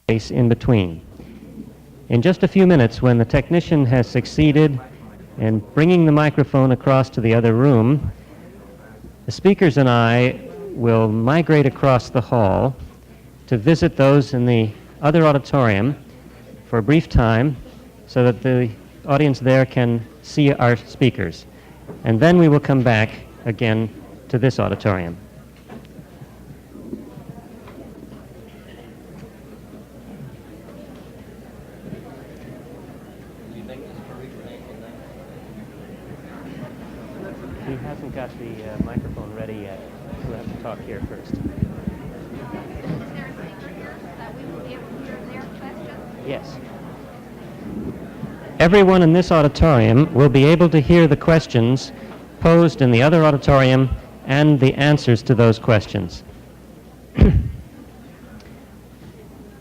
space in between. In just a few minutes, when the technician has succeeded in bringing the microphone across to the other room, the speakers and I will migrate across the hall to visit those in the other auditorium for a brief time so that the audience there can see our speakers. And then we will come back again to this auditorium. He hasn't got the microphone ready yet. We'll have to talk here first. Is there a picture that we will be able to hear their questions? Yes. Everyone in this auditorium will be able to hear the questions posed in the other auditorium and the answers to those questions.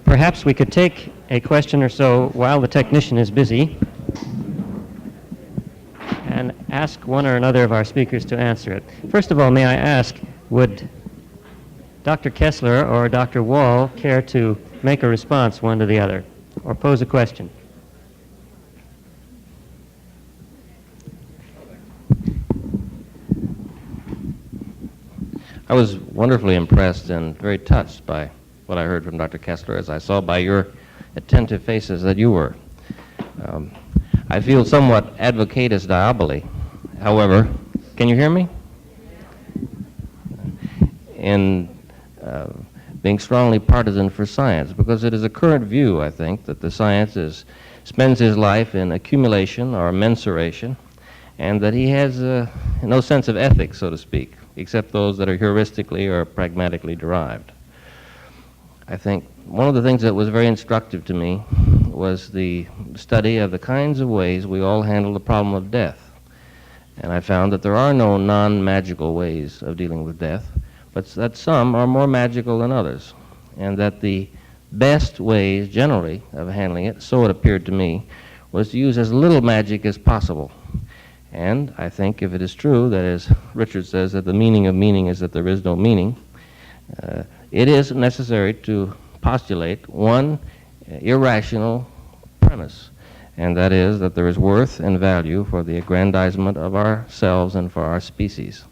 Perhaps we could take a question or so while the technician is busy and ask one or another of our speakers to answer it. First of all, may I ask, would Dr. Kessler or Dr. Wahl care to make a response one to the other or pose a question? I was wonderfully impressed and very touched by what I heard from Dr. Kessler, as I saw by your attentive faces that you were. I feel somewhat advocatus diaboli. However, can you hear me? In being strongly partisan for science, because it is a current view, I think, that the science spends his life in accumulation or mensuration, and that he has no sense of ethics, so to speak, except those that are heuristically or pragmatically derived. I think one of the things that was very instructive to me was the study of the kinds of ways we all handle the problem of death. And I found that there are no non-magical ways of dealing with death, but that some are more magical than others, and that the best ways generally of handling it, so it appeared to me, was to use as little magic as possible. And I think if it is true that, as Richard says, that the meaning of meaning is that there is no meaning, it is necessary to postulate one irrational premise, and that is that there is worth and value for the aggrandizement of ourselves and for our species.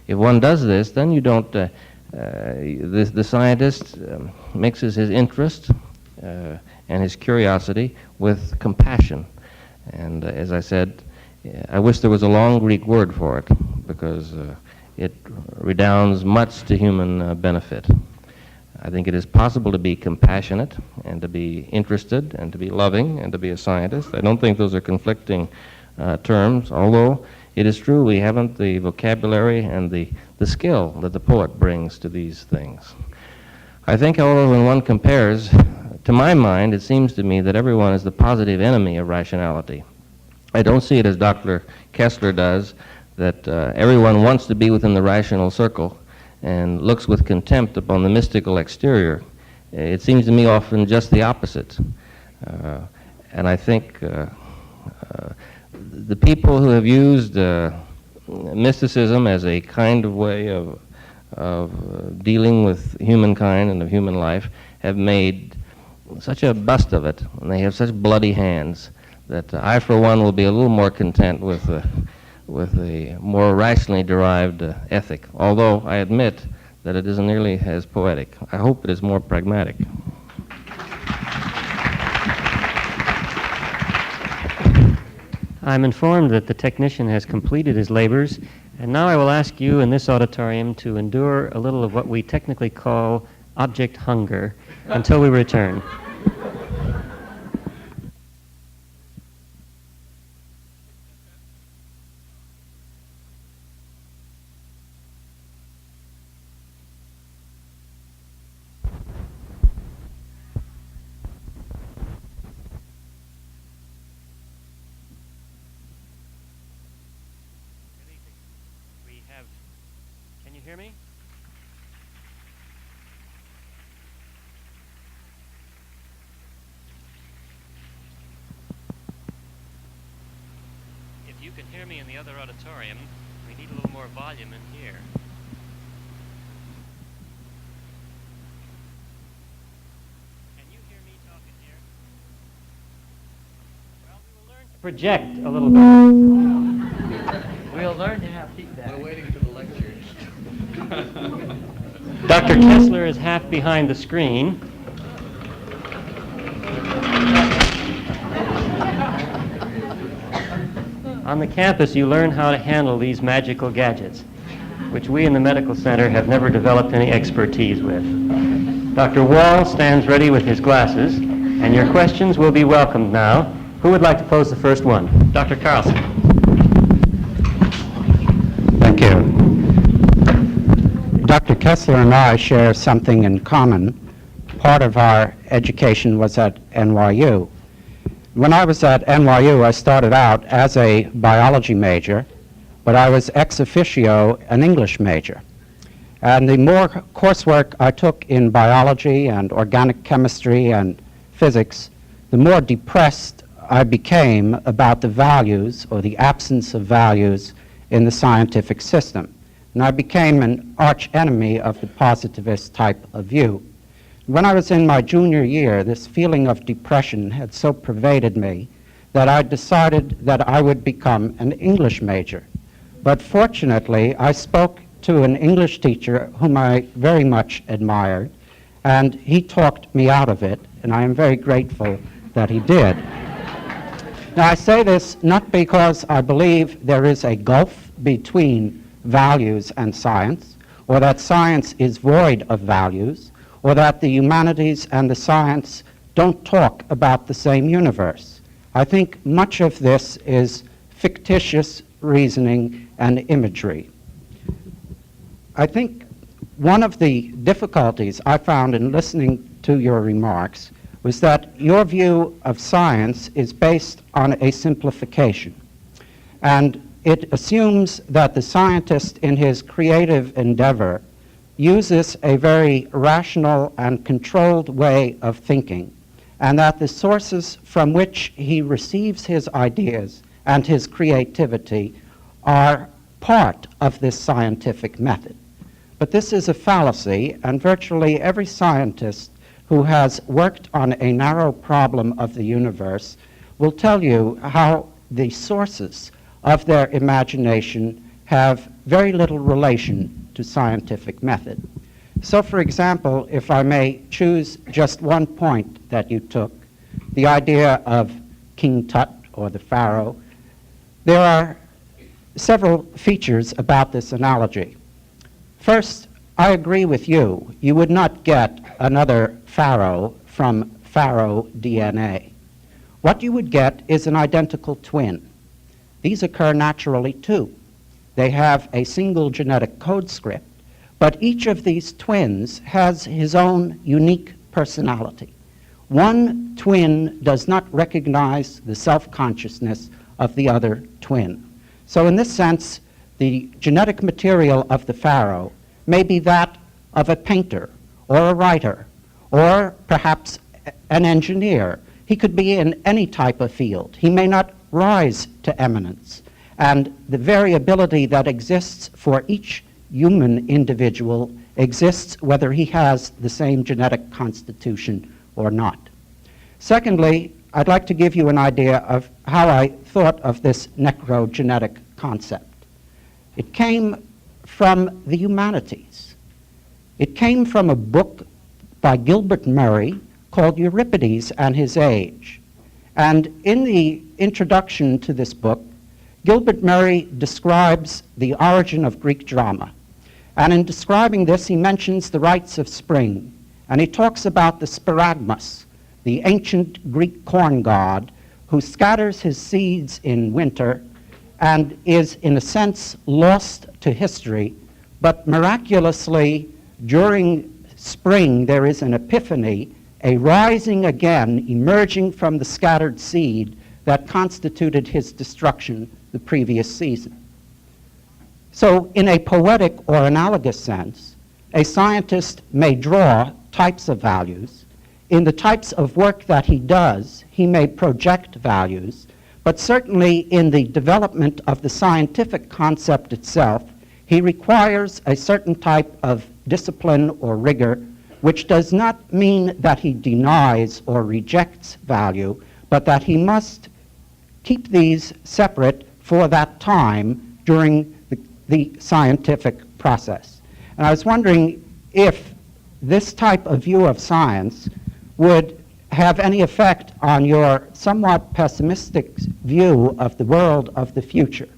If one does this, then you don't, the scientist mixes his interest and his curiosity with compassion. And as I said, I wish there was a long Greek word for it, because it redounds much to human benefit. I think it is possible to be compassionate and to be interested and to be loving and to be a scientist. I don't think those are conflicting terms, although it is true we haven't the vocabulary and the skill that the poet brings to these things. I think, however, when one compares, to my mind, it seems to me that everyone is the positive enemy of rationality. I don't see it as Dr. Kessler does, that everyone wants to be within the rational circle and looks with contempt upon the mystical exterior. It seems to me often just the opposite. And I think the people who have used mysticism as a kind of way of dealing with humankind and of human life have made such a bust of it, and they have such bloody hands, that I, for one, will be a little more content with a more rationally derived ethic, although I admit that it isn't nearly as poetic. I hope it is more pragmatic. I'm informed that the technician has completed his labors, and now I will ask you in this auditorium to endure a little of what we technically call object hunger until we return. Can you hear me? If you can hear me in the other auditorium, we need a little more volume in here. Can you hear me project a little bit. We'll learn to have feedback. We're waiting for the lectures. Dr. Kessler is half behind the screen. On the campus, you learn how to handle these magical gadgets, which we in the medical center have never developed any expertise with. Dr. Wahl stands ready with his glasses, and your questions will be welcomed now. Who would like to pose the first one? Dr. Carlson. Thank you. Dr. Kessler and I share something in common. Part of our education was at NYU. When I was at NYU, I started out as a biology major, but I was ex officio an English major. And the more coursework I took in biology and organic chemistry and physics, the more depressed I became about the values or the absence of values in the scientific system. And I became an arch enemy of the positivist type of view. When I was in my junior year, this feeling of depression had so pervaded me that I decided that I would become an English major. But fortunately, I spoke to an English teacher whom I very much admired, and he talked me out of it, and I am very grateful that he did. Now, I say this not because I believe there is a gulf between values and science, or that science is void of values, or that the humanities and the science don't talk about the same universe. I think much of this is fictitious reasoning and imagery. I think one of the difficulties I found in listening to your remarks was that your view of science is based on a simplification. And it assumes that the scientist in his creative endeavor uses a very rational and controlled way of thinking, and that the sources from which he receives his ideas and his creativity are part of this scientific method. But this is a fallacy, and virtually every scientist who has worked on a narrow problem of the universe will tell you how the sources of their imagination have very little relation to scientific method. So, for example, if I may choose just one point that you took, the idea of King Tut or the Pharaoh, there are several features about this analogy. First, I agree with you. You would not get another Pharaoh from Pharaoh DNA. What you would get is an identical twin. These occur naturally too. They have a single genetic code script, but each of these twins has his own unique personality. One twin does not recognize the self-consciousness of the other twin. So in this sense, the genetic material of the Pharaoh may be that of a painter or a writer or perhaps an engineer. He could be in any type of field. He may not rise to eminence. And the variability that exists for each human individual exists whether he has the same genetic constitution or not. Secondly, I'd like to give you an idea of how I thought of this necrogenetic concept. It came from the humanities. It came from a book by Gilbert Murray called Euripides and His Age. And in the introduction to this book, Gilbert Murray describes the origin of Greek drama. And in describing this, he mentions the rites of spring. And he talks about the sparagmus, the ancient Greek corn god, who scatters his seeds in winter and is, in a sense, lost to history. But miraculously, during spring, there is an epiphany, a rising again, emerging from the scattered seed that constituted his destruction the previous season. So in a poetic or analogous sense, a scientist may draw types of values. In the types of work that he does, he may project values, but certainly in the development of the scientific concept itself, he requires a certain type of discipline or rigor, which does not mean that he denies or rejects value, but that he must keep these separate for that time during the scientific process. And I was wondering if this type of view of science would have any effect on your somewhat pessimistic view of the world of the future.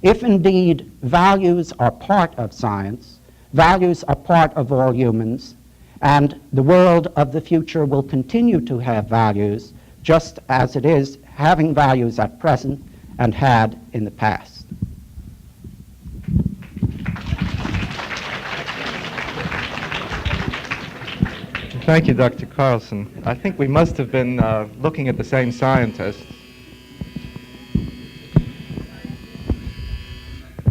If indeed values are part of science, values are part of all humans, and the world of the future will continue to have values just as it is having values at present and had in the past. Thank you, Dr. Carlson. I think we must have been looking at the same scientists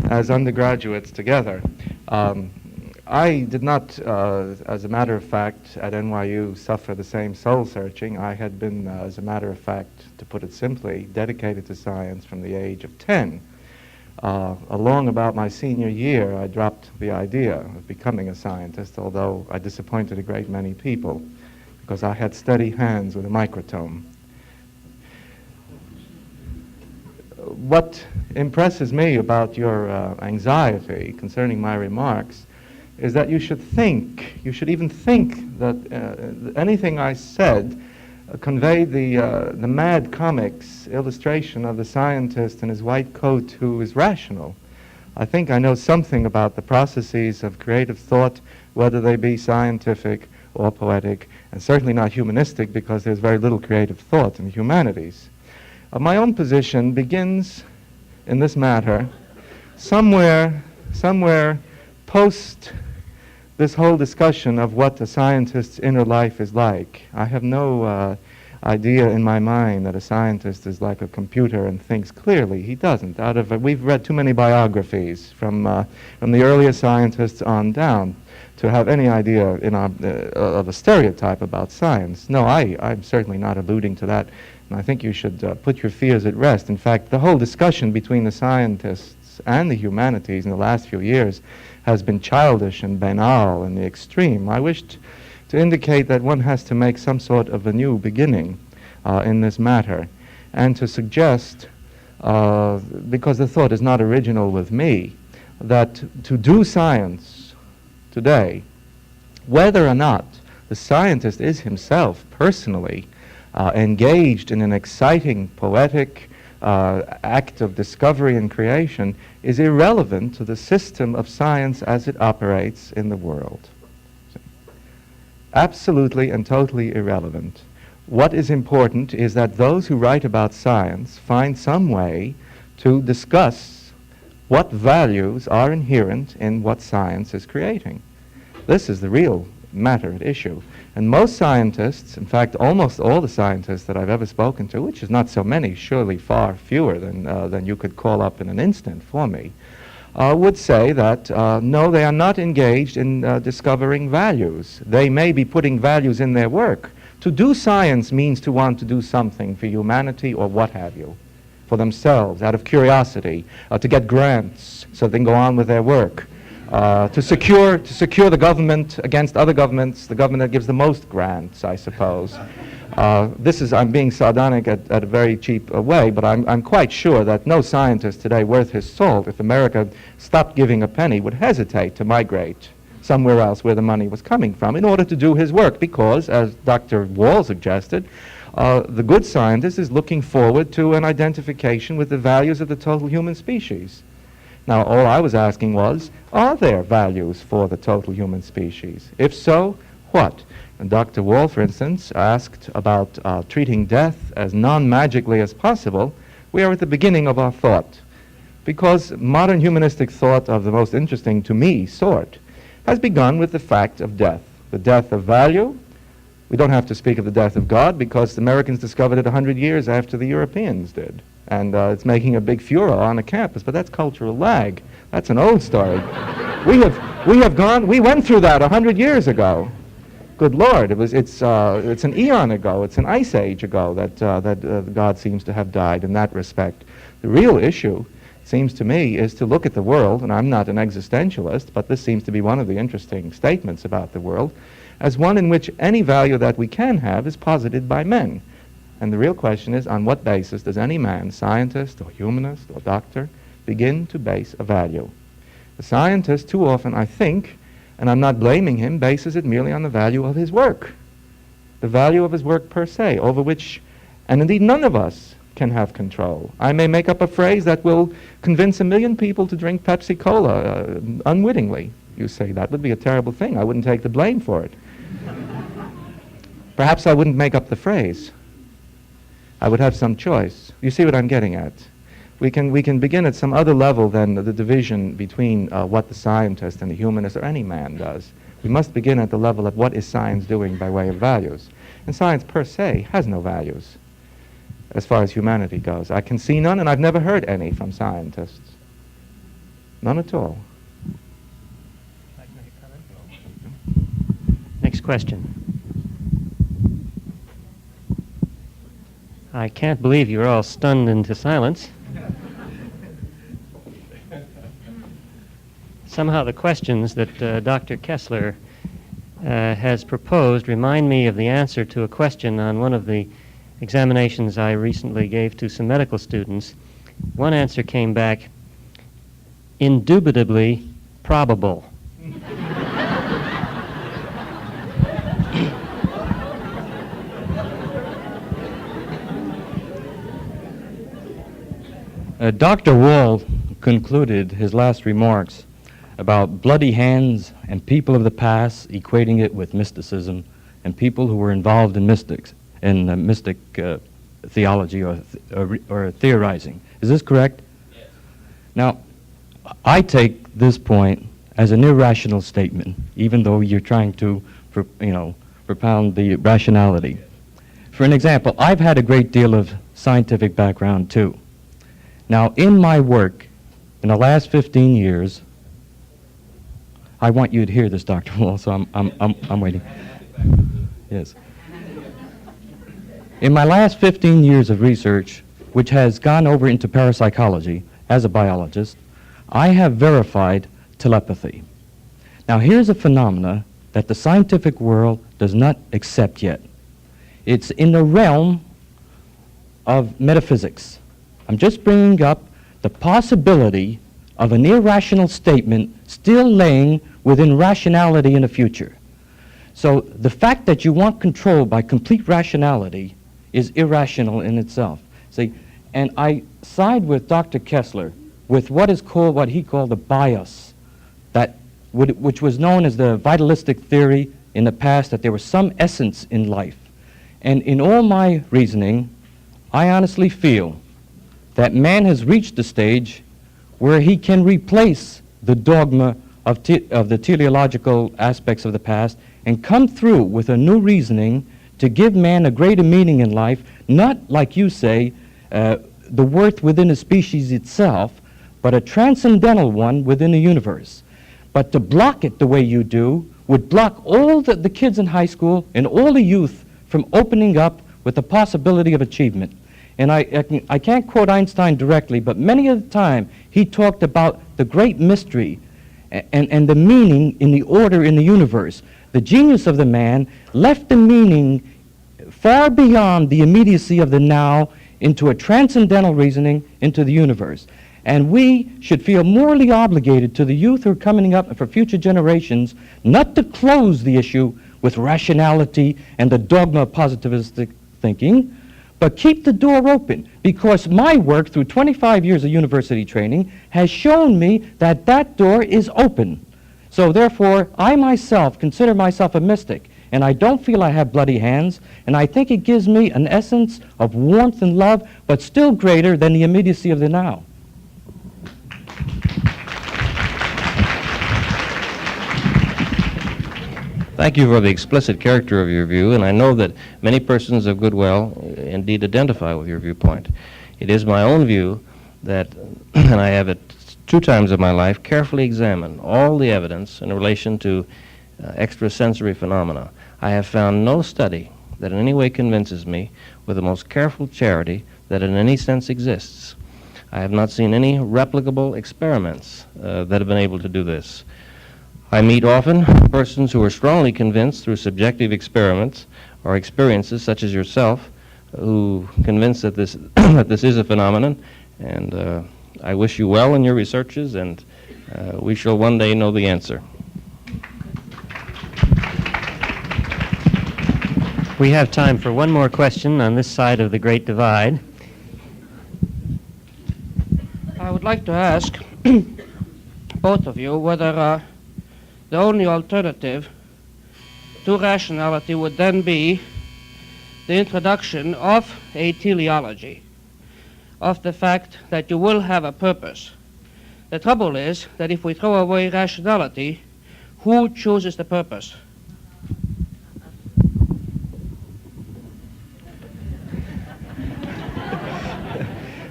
as undergraduates together. I did not, as a matter of fact, at NYU suffer the same soul searching. I had been, as a matter of fact, to put it simply, dedicated to science from the age of 10. Along about my senior year, I dropped the idea of becoming a scientist, although I disappointed a great many people because I had steady hands with a microtome. What impresses me about your anxiety concerning my remarks is that you should even think that anything I said conveyed the Mad Comics illustration of the scientist in his white coat who is rational. I think I know something about the processes of creative thought, whether they be scientific or poetic, and certainly not humanistic, because there's very little creative thought in the humanities. My own position begins in this matter somewhere post this whole discussion of what a scientist's inner life is like. I have no idea in my mind that a scientist is like a computer and thinks clearly. He doesn't. We've read too many biographies from the earliest scientists on down to have any idea of a stereotype about science. No, I'm certainly not alluding to that. And I think you should put your fears at rest. In fact, the whole discussion between the scientists and the humanities in the last few years has been childish and banal in the extreme. I wished to indicate that one has to make some sort of a new beginning in this matter, and to suggest, because the thought is not original with me, that to do science today, whether or not the scientist is himself personally engaged in an exciting, poetic act of discovery and creation, is irrelevant to the system of science as it operates in the world. Absolutely and totally irrelevant. What is important is that those who write about science find some way to discuss what values are inherent in what science is creating. This is the real matter at issue. And most scientists, in fact almost all the scientists that I've ever spoken to, which is not so many, surely far fewer than you could call up in an instant for me, would say that no, they are not engaged in discovering values. They may be putting values in their work. To do science means to want to do something for humanity or what have you, for themselves, out of curiosity, to get grants so they can go on with their work. To secure the government against other governments, the government that gives the most grants, I suppose. I'm being sardonic at a very cheap way, but I'm quite sure that no scientist today worth his salt, if America stopped giving a penny, would hesitate to migrate somewhere else where the money was coming from in order to do his work, because, as Dr. Wahl suggested, the good scientist is looking forward to an identification with the values of the total human species. Now, all I was asking was, are there values for the total human species? If so, what? And Dr. Wahl, for instance, asked about treating death as non-magically as possible. We are at the beginning of our thought, because modern humanistic thought of the most interesting to me sort has begun with the fact of death, the death of value. We don't have to speak of the death of God, because the Americans discovered it 100 years after the Europeans did. And it's making a big furor on the campus, but that's cultural lag. That's an old story. We went through that 100 years ago. Good Lord, it's an eon ago, it's an ice age ago that God seems to have died in that respect. The real issue, it seems to me, is to look at the world, and I'm not an existentialist, but this seems to be one of the interesting statements about the world, as one in which any value that we can have is posited by men. And the real question is, on what basis does any man, scientist or humanist or doctor, begin to base a value? The scientist, too often, I think, and I'm not blaming him, bases it merely on the value of his work. The value of his work per se, over which, and indeed none of us can have control. I may make up a phrase that will convince 1 million people to drink Pepsi Cola unwittingly. You say that would be a terrible thing. I wouldn't take the blame for it. Perhaps I wouldn't make up the phrase. I would have some choice. You see what I'm getting at? We can begin at some other level than the division between what the scientist and the humanist or any man does. We must begin at the level of what is science doing by way of values. And science per se has no values as far as humanity goes. I can see none, and I've never heard any from scientists. None at all. Next question. I can't believe you're all stunned into silence. Somehow the questions that Dr. Kessler has proposed remind me of the answer to a question on one of the examinations I recently gave to some medical students. One answer came back, indubitably probable. Dr. Wahl concluded his last remarks about bloody hands and people of the past, equating it with mysticism, and people who were involved in mystic theology or theorizing. Is this correct? Yes. Now, I take this point as an irrational statement, even though you're trying to, propound the rationality. For an example, I've had a great deal of scientific background too. Now, in my work, in the last 15 years, I want you to hear this, Dr. Wahl, so I'm waiting. Yes. In my last 15 years of research, which has gone over into parapsychology as a biologist, I have verified telepathy. Now, here's a phenomena that the scientific world does not accept yet. It's in the realm of metaphysics. I'm just bringing up the possibility of an irrational statement still laying within rationality in the future. So the fact that you want control by complete rationality is irrational in itself. See, and I side with Dr. Kessler with what he called the bias, which was known as the vitalistic theory in the past, that there was some essence in life. And in all my reasoning, I honestly feel that man has reached a stage where he can replace the dogma of the teleological aspects of the past and come through with a new reasoning to give man a greater meaning in life, not, like you say, the worth within a species itself, but a transcendental one within the universe. But to block it the way you do would block all the kids in high school and all the youth from opening up with the possibility of achievement. And I can't quote Einstein directly, but many of the time he talked about the great mystery and the meaning in the order in the universe. The genius of the man left the meaning far beyond the immediacy of the now into a transcendental reasoning into the universe. And we should feel morally obligated to the youth who are coming up for future generations not to close the issue with rationality and the dogma of positivistic thinking, but keep the door open, because my work through 25 years of university training has shown me that that door is open. So therefore, I myself consider myself a mystic, and I don't feel I have bloody hands, and I think it gives me an essence of warmth and love, but still greater than the immediacy of the now. Thank you for the explicit character of your view, and I know that many persons of goodwill indeed identify with your viewpoint. It is my own view that, and I have it 2 times in my life, carefully examined all the evidence in relation to extrasensory phenomena. I have found no study that in any way convinces me, with the most careful charity, that it in any sense exists. I have not seen any replicable experiments that have been able to do this. I meet often persons who are strongly convinced through subjective experiments or experiences such as yourself who convinced that this, that this is a phenomenon. And I wish you well in your researches, and we shall one day know the answer. We have time for one more question on this side of the Great Divide. I would like to ask both of you whether the only alternative to rationality would then be the introduction of a teleology, of the fact that you will have a purpose. The trouble is that if we throw away rationality, who chooses the purpose?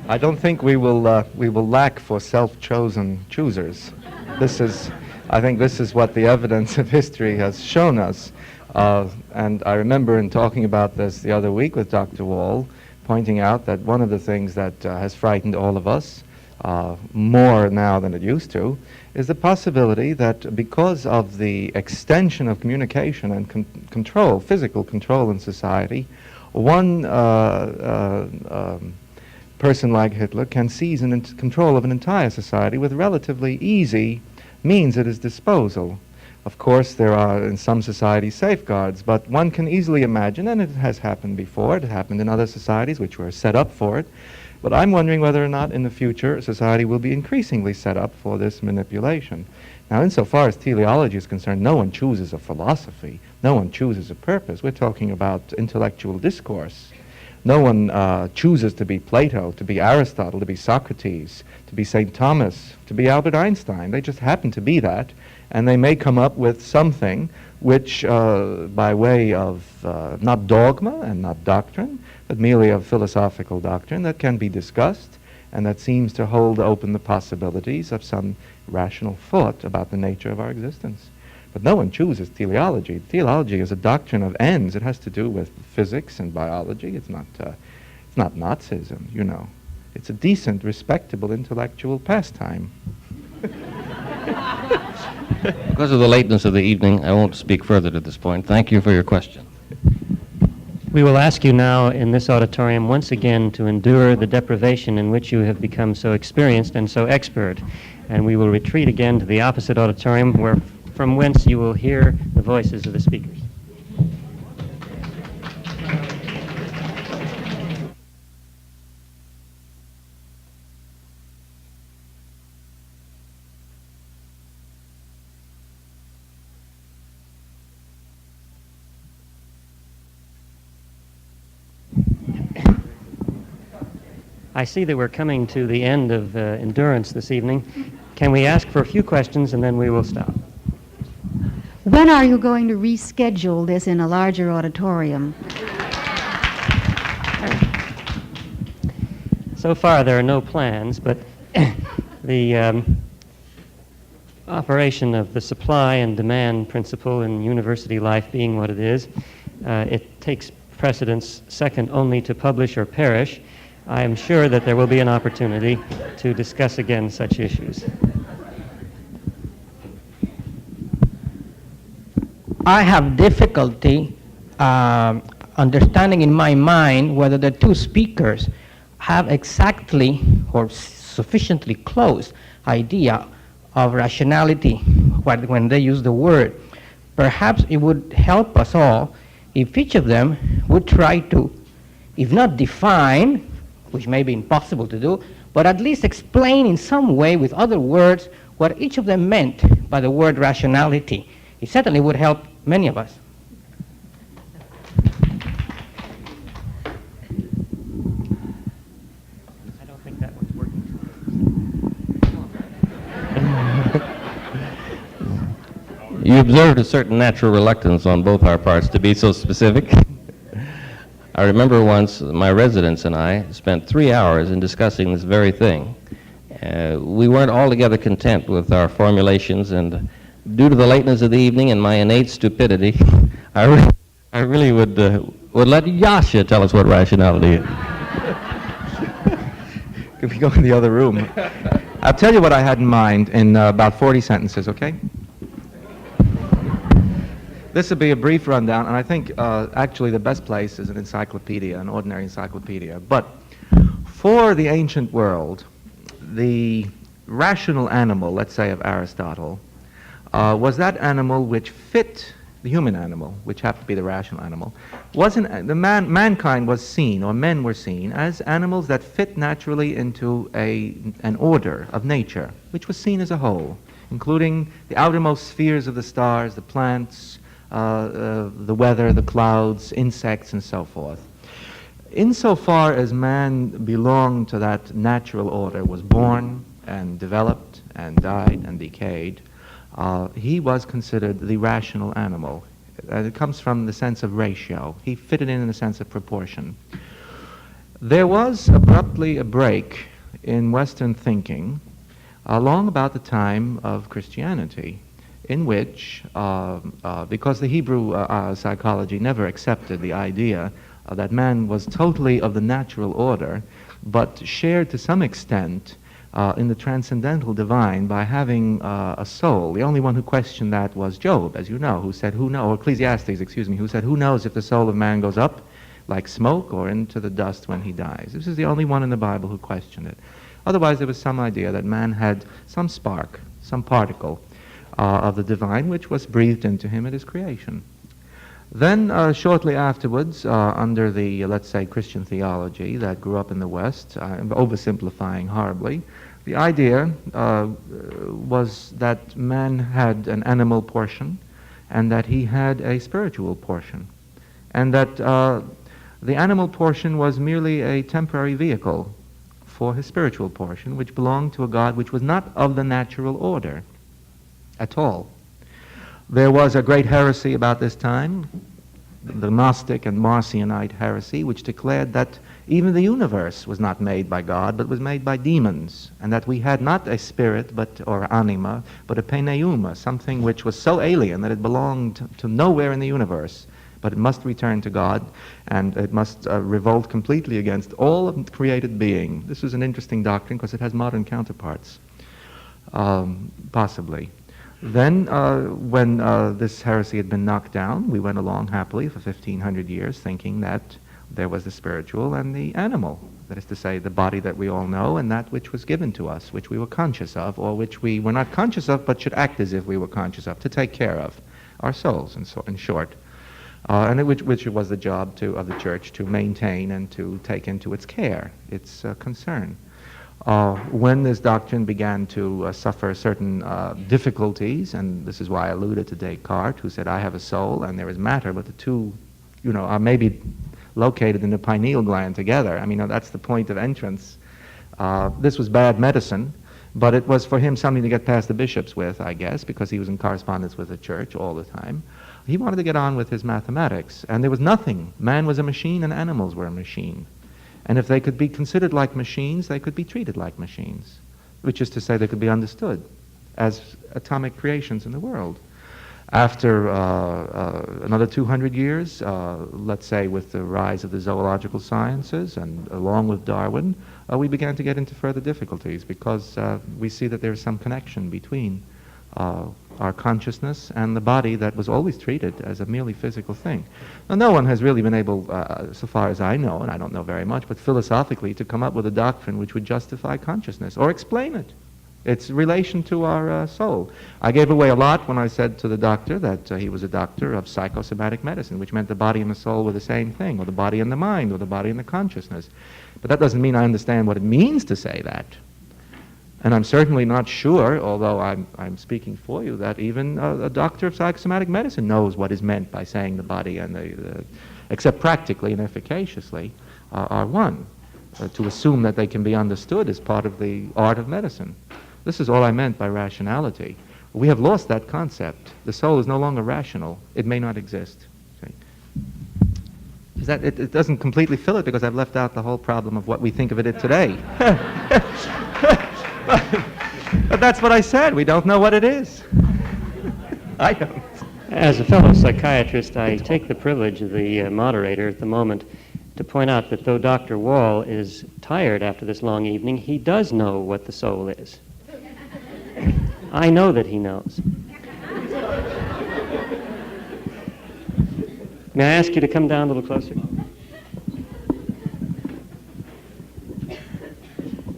I don't think we will lack for self-chosen choosers. I think this is what the evidence of history has shown us. And I remember in talking about this the other week with Dr. Wahl, pointing out that one of the things that has frightened all of us more now than it used to is the possibility that because of the extension of communication and control, physical control in society, one person like Hitler can seize control of an entire society with relatively easy means at his disposal. Of course, there are in some societies safeguards, but one can easily imagine, and it has happened before, it happened in other societies which were set up for it, but I'm wondering whether or not in the future society will be increasingly set up for this manipulation. Now, insofar as teleology is concerned, no one chooses a philosophy, no one chooses a purpose. We're talking about intellectual discourse. No one chooses to be Plato, to be Aristotle, to be Socrates, to be St. Thomas, to be Albert Einstein. They just happen to be that, and they may come up with something which, by way of not dogma and not doctrine, but merely of philosophical doctrine that can be discussed and that seems to hold open the possibilities of some rational thought about the nature of our existence. But no one chooses teleology. Teleology is a doctrine of ends. It has to do with physics and biology. It's not Nazism, you know. It's a decent, respectable intellectual pastime. Because of the lateness of the evening, I won't speak further to this point. Thank you for your question. We will ask you now in this auditorium once again to endure the deprivation in which you have become so experienced and so expert. And we will retreat again to the opposite auditorium from whence you will hear the voices of the speakers. I see that we're coming to the end of endurance this evening. Can we ask for a few questions and then we will stop? When are you going to reschedule this in a larger auditorium? So far, there are no plans, but the operation of the supply and demand principle in university life being what it is, it takes precedence second only to publish or perish. I am sure that there will be an opportunity to discuss again such issues. I have difficulty understanding in my mind whether the two speakers have exactly or sufficiently close idea of rationality when they use the word. Perhaps it would help us all if each of them would try to, if not define, which may be impossible to do, but at least explain in some way with other words what each of them meant by the word rationality. It certainly would help many of us. I don't think that one's working. You observed a certain natural reluctance on both our parts to be so specific. I remember once my residents and I spent 3 hours in discussing this very thing. We weren't altogether content with our formulations, and due to the lateness of the evening and my innate stupidity, I really would let Yasha tell us what rationality is. Could we go in the other room? I'll tell you what I had in mind in about 40 sentences, okay? This would be a brief rundown, and I think actually the best place is an encyclopedia, an ordinary encyclopedia. But for the ancient world, the rational animal, let's say of Aristotle, was that animal which fit the human animal, which happened to be the rational animal. Mankind was seen, or men were seen, as animals that fit naturally into an order of nature, which was seen as a whole, including the outermost spheres of the stars, the plants, the weather, the clouds, insects, and so forth. Insofar as man belonged to that natural order, was born and developed and died and decayed, he was considered the rational animal. It comes from the sense of ratio. He fitted in the sense of proportion. There was abruptly a break in Western thinking along about the time of Christianity, in which, because the Hebrew psychology never accepted the idea that man was totally of the natural order, but shared to some extent in the transcendental divine by having a soul. The only one who questioned that was Job, as you know, who said, or Ecclesiastes, excuse me, who said, who knows if the soul of man goes up like smoke or into the dust when he dies. This is the only one in the Bible who questioned it. Otherwise, there was some idea that man had some spark, some particle of the divine, which was breathed into him at his creation. Then, shortly afterwards, under the, let's say, Christian theology that grew up in the West, oversimplifying horribly, the idea was that man had an animal portion and that he had a spiritual portion, and that the animal portion was merely a temporary vehicle for his spiritual portion, which belonged to a God which was not of the natural order at all. There was a great heresy about this time, the Gnostic and Marcionite heresy, which declared that even the universe was not made by God, but was made by demons, and that we had not a spirit or anima, but a pneuma, something which was so alien that it belonged to nowhere in the universe, but it must return to God, and it must revolt completely against all of created being. This is an interesting doctrine because it has modern counterparts, possibly. Then, when this heresy had been knocked down, we went along happily for 1,500 years thinking that there was the spiritual and the animal. That is to say, the body that we all know and that which was given to us, which we were conscious of, or which we were not conscious of but should act as if we were conscious of, to take care of, our souls, in short. And which was the job of the church to maintain and to take into its care, its concern. When this doctrine began to suffer certain difficulties, and this is why I alluded to Descartes, who said, I have a soul and there is matter, but the two, are maybe located in the pineal gland together. I mean, that's the point of entrance. This was bad medicine, but it was for him something to get past the bishops with, I guess, because he was in correspondence with the church all the time. He wanted to get on with his mathematics, and there was nothing. Man was a machine and animals were a machine. And if they could be considered like machines, they could be treated like machines, which is to say they could be understood as atomic creations in the world. After another 200 years, let's say with the rise of the zoological sciences and along with Darwin, we began to get into further difficulties because we see that there is some connection between our consciousness and the body that was always treated as a merely physical thing. Now, no one has really been able, so far as I know, and I don't know very much, but philosophically to come up with a doctrine which would justify consciousness or explain it. Its relation to our soul. I gave away a lot when I said to the doctor that he was a doctor of psychosomatic medicine, which meant the body and the soul were the same thing, or the body and the mind, or the body and the consciousness. But that doesn't mean I understand what it means to say that. And I'm certainly not sure, although I'm speaking for you, that even a doctor of psychosomatic medicine knows what is meant by saying the body and except practically and efficaciously, are one. To assume that they can be understood is part of the art of medicine. This is all I meant by rationality. We have lost that concept. The soul is no longer rational. It may not exist. Okay. It doesn't completely fill it because I've left out the whole problem of what we think of it today. But that's what I said. We don't know what it is. I don't. As a fellow psychiatrist, I take the privilege of the moderator at the moment to point out that though Dr. Wahl is tired after this long evening, he does know what the soul is. I know that he knows. May I ask you to come down a little closer?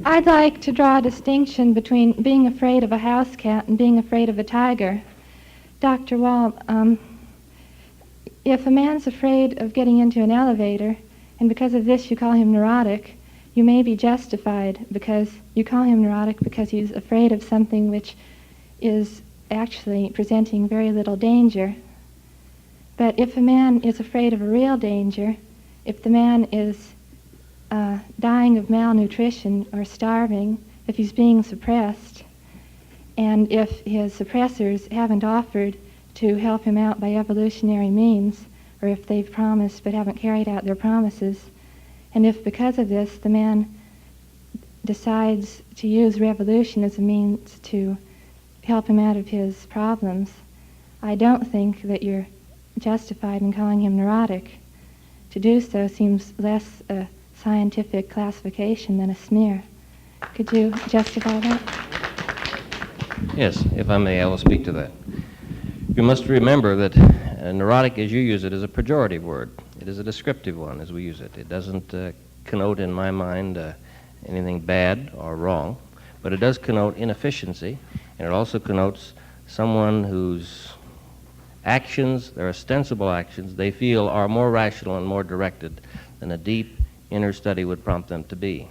I'd like to draw a distinction between being afraid of a house cat and being afraid of a tiger. Dr. Wahl, if a man's afraid of getting into an elevator, and because of this you call him neurotic, you may be justified because you call him neurotic because he's afraid of something which is actually presenting very little danger. But if a man is afraid of a real danger, if the man is dying of malnutrition or starving, if he's being suppressed, and if his suppressors haven't offered to help him out by evolutionary means, or if they've promised but haven't carried out their promises, and if because of this the man decides to use revolution as a means to help him out of his problems, I don't think that you're justified in calling him neurotic. To do so seems less a scientific classification than a smear. Could you justify that? Yes, if I may, I will speak to that. You must remember that neurotic, as you use it, is a pejorative word. It is a descriptive one as we use it. It doesn't connote, in my mind, anything bad or wrong, but it does connote inefficiency, and it also connotes someone whose actions, their ostensible actions, they feel are more rational and more directed than a deep inner study would prompt them to be.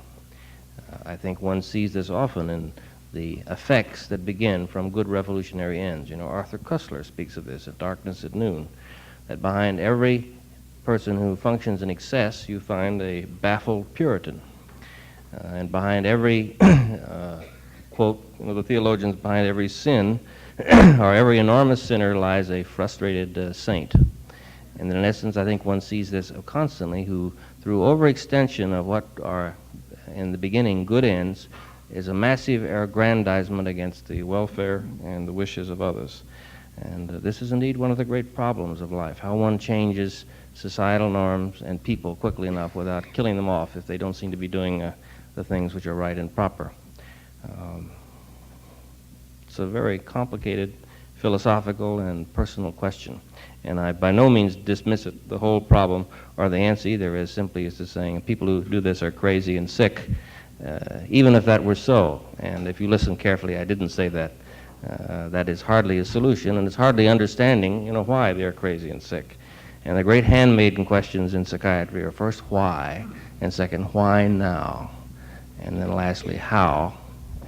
I think one sees this often in the effects that begin from good revolutionary ends. You know, Arthur Kessler speaks of this at Darkness at Noon, that behind every person who functions in excess, you find a baffled Puritan. And behind every, quote, you know, the theologians, behind every sin, or every enormous sinner lies a frustrated saint. And in essence, I think one sees this constantly, who, through overextension of what are, in the beginning, good ends, is a massive aggrandizement against the welfare and the wishes of others. And this is indeed one of the great problems of life, how one changes societal norms and people quickly enough without killing them off if they don't seem to be doing the things which are right and proper. It's a very complicated philosophical and personal question, and I by no means dismiss it, the whole problem, or the answer either, as simply as to saying people who do this are crazy and sick, even if that were so. And if you listen carefully, I didn't say that. That is hardly a solution, and it's hardly understanding, you know, why they're crazy and sick. And the great handmaiden questions in psychiatry are first why, and second why now, and then lastly how,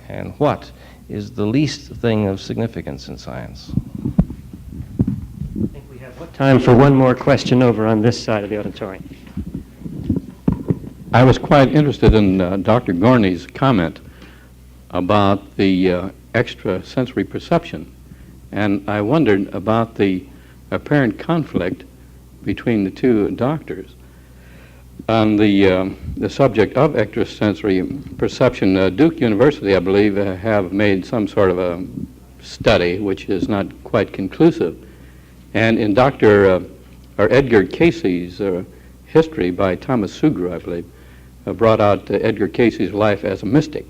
and what is the least thing of significance in science. I think we have time for one more question over on this side of the auditorium. I was quite interested in Dr. Gorney's comment about the extrasensory perception, and I wondered about the apparent conflict between the two doctors on the subject of extrasensory perception. Duke University, I believe, have made some sort of a study which is not quite conclusive, and in Dr. or Edgar Casey's history by Thomas Sugra, I believe, brought out Edgar Casey's life as a mystic.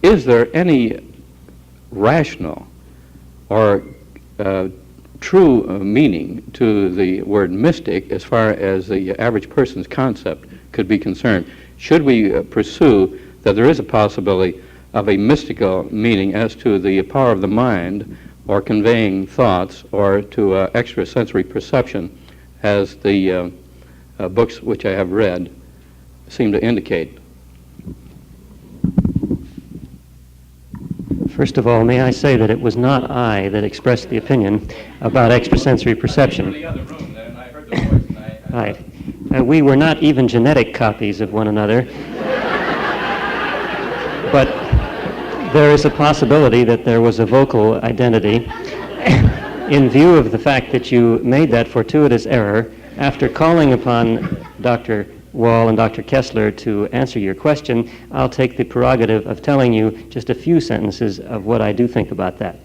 Is there any rational or true meaning to the word mystic as far as the average person's concept could be concerned? Should we pursue that there is a possibility of a mystical meaning as to the power of the mind or conveying thoughts or to extrasensory perception, as the books which I have read seem to indicate? First of all, may I say that it was not I that expressed the opinion about extrasensory perception. Right. We were not even genetic copies of one another. But there is a possibility that there was a vocal identity. In view of the fact that you made that fortuitous error, after calling upon Dr. Wahl and Dr. Kessler to answer your question, I'll take the prerogative of telling you just a few sentences of what I do think about that.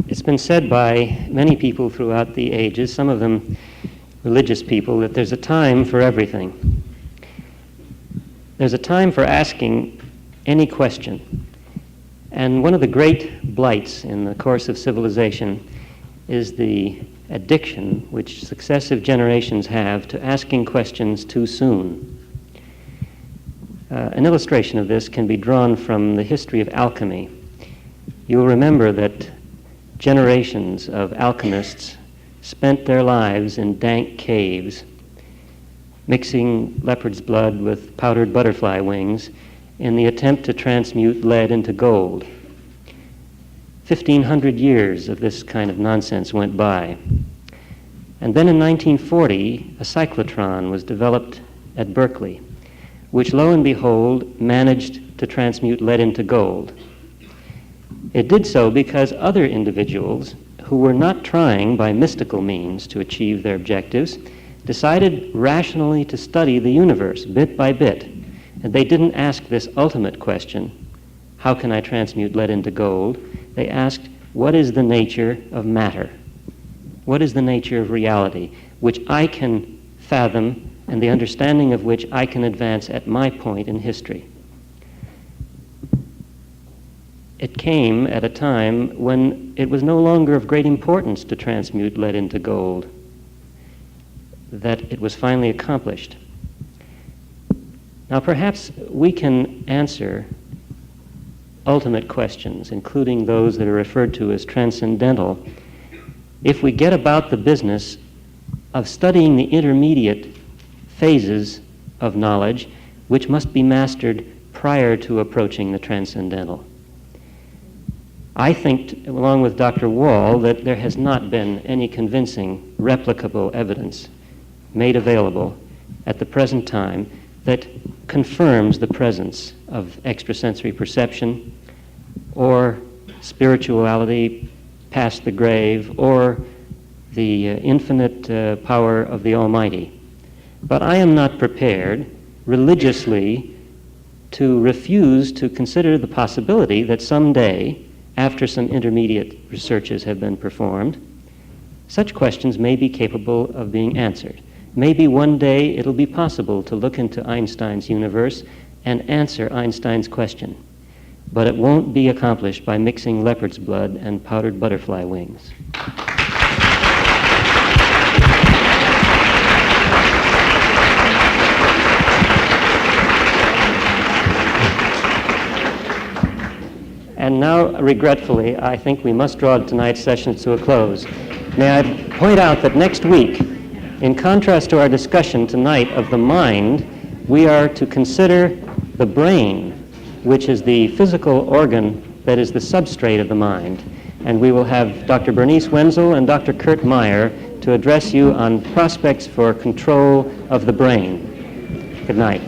It's been said by many people throughout the ages, some of them religious people, that there's a time for everything. There's a time for asking any question. And one of the great blights in the course of civilization is the addiction which successive generations have to asking questions too soon. An illustration of this can be drawn from the history of alchemy. You'll remember that generations of alchemists spent their lives in dank caves, mixing leopard's blood with powdered butterfly wings in the attempt to transmute lead into gold. 1,500 years of this kind of nonsense went by. And then in 1940, a cyclotron was developed at Berkeley, which, lo and behold, managed to transmute lead into gold. It did so because other individuals who were not trying by mystical means to achieve their objectives decided rationally to study the universe bit by bit. And they didn't ask this ultimate question, how can I transmute lead into gold? They asked, what is the nature of matter? What is the nature of reality, which I can fathom and the understanding of which I can advance at my point in history? It came at a time when it was no longer of great importance to transmute lead into gold, that it was finally accomplished. Now, perhaps we can answer ultimate questions, including those that are referred to as transcendental, if we get about the business of studying the intermediate phases of knowledge, which must be mastered prior to approaching the transcendental. I think, along with Dr. Wahl, that there has not been any convincing, replicable evidence made available at the present time that confirms the presence of extrasensory perception or spirituality past the grave or the infinite power of the Almighty. But I am not prepared religiously to refuse to consider the possibility that someday, after some intermediate researches have been performed, such questions may be capable of being answered. Maybe one day it'll be possible to look into Einstein's universe and answer Einstein's question. But it won't be accomplished by mixing leopard's blood and powdered butterfly wings. And now, regretfully, I think we must draw tonight's session to a close. May I point out that next week, in contrast to our discussion tonight of the mind, we are to consider the brain, which is the physical organ that is the substrate of the mind. And we will have Dr. Bernice Wenzel and Dr. Kurt Meyer to address you on prospects for control of the brain. Good night.